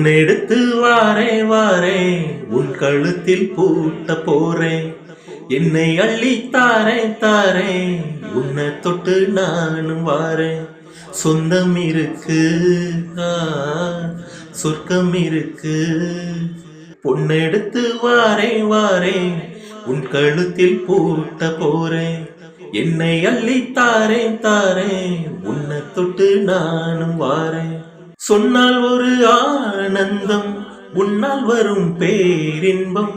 பொன்னெடுத்து வாரே வாரே உன் கழுத்தில் பூட்ட போறேன். என்னை அள்ளி தாரே தாரே உன்னை தொட்டு நானும் வாரேன். சொந்தம் இருக்கு, சொர்க்கம் இருக்கு. பொன்னெடுத்து வாரே வாரே உன் கழுத்தில் பூட்ட போறேன். என்னை அள்ளி தாரே தாரே உன்னை தொட்டு நானும் வாரேன். சொன்னால் ஒரு ஆனந்தம், உன்னால் வரும் பேரின்பம்,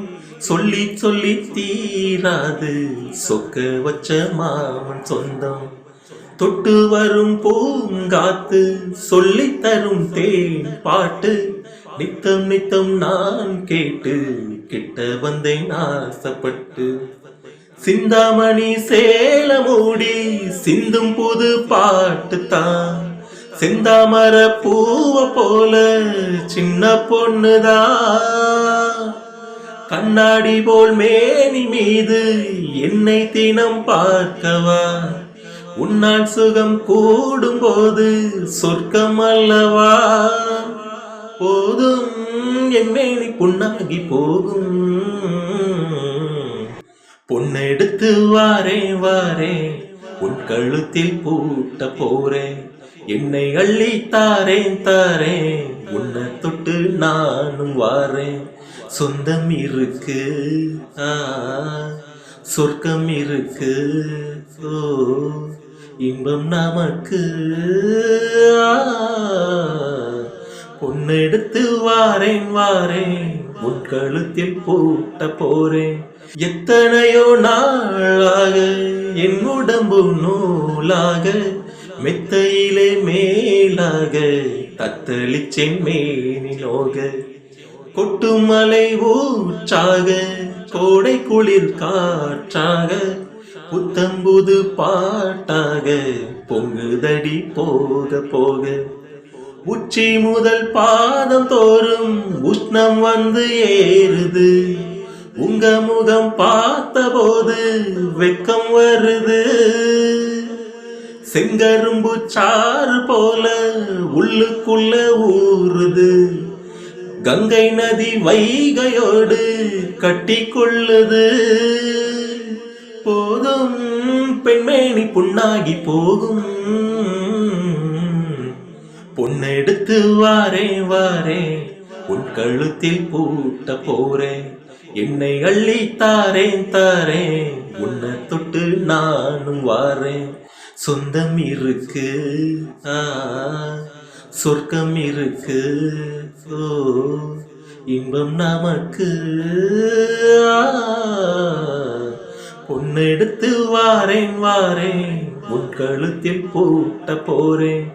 சொல்லி சொல்லி தீராது சொக்க வச்ச மாமன் சொந்தம். தொட்டு வரும் பூங்காத்து, சொல்லி தரும் தேன் பாட்டு, நித்தம் நித்தம் நான் கேட்டு கிட்ட வந்தேன் ஆசைப்பட்டு. சிந்தாமணி சேல மூடி சிந்தும் புது பாட்டு தான், செந்தாமர பூவ போல சின்ன பொண்ணுதா. கண்ணாடி போல் மேனி மீது என்னை தினம் பார்க்கவா, உன்னால் சுகம் கூடும் போது சொர்க்கம் அல்லவா. போதும் என் மேனி புண்ணாகி போகும். பொன்னெடுத்து வாரே வாரே உன் கழுத்தில் பூட்ட போறேன். என்னை அள்ளி தாரேன் தாரேன் உன்னை தொட்டு நானும் வாரேன். சொந்தம் இருக்கு, சொர்க்கம் இருக்கு. ஓ இன்பம் நமக்கு. பொன்னெடுத்து வாரேன் வாரேன் உன் கழுத்தில் பூட்ட போறேன். எத்தனையோ நாளாக என் உடம்பு நூலாக, மெத்தையிலே மேலாக தத்தளிச்சேன் மேனிலோக. கொட்டுமலை ஊற்றாக, கோடை குளிர் காற்றாக, புத்தம்புது பாட்டாக பொங்குதடி போக போக. உச்சி முதல் பாதம் தோறும் உஷ்ணம் வந்து ஏறுது, உங்க முகம் பார்த்த போது வெக்கம் வருது. செங்கரும்பு சாறு போல உள்ளுக்குள்ள ஊறுது, கங்கை நதி வைகையோடு கட்டி கொள்ளுது. போதும் பெண்மேனி புண்ணாகி போகும். பொன்னெடுத்து வாரே வாரே உன் கழுத்தில் பூட்ட போறேன். என்னை அள்ளி தாரேன் தாரேன் உன்னை தொட்டு நானும் வாரேன். சொந்தம் இருக்கு, சொர்க்கம் இருக்கு. ஓ இன்பம் நமக்கு. பொன்னெடுத்து வாரேன் வாரேன் உன் கழுத்தில் பூட்ட போறேன்.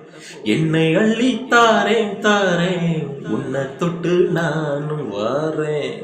என்னை அள்ளி தாரேன் தாரேன் உன்னை தொட்டு நானும் வாரேன்.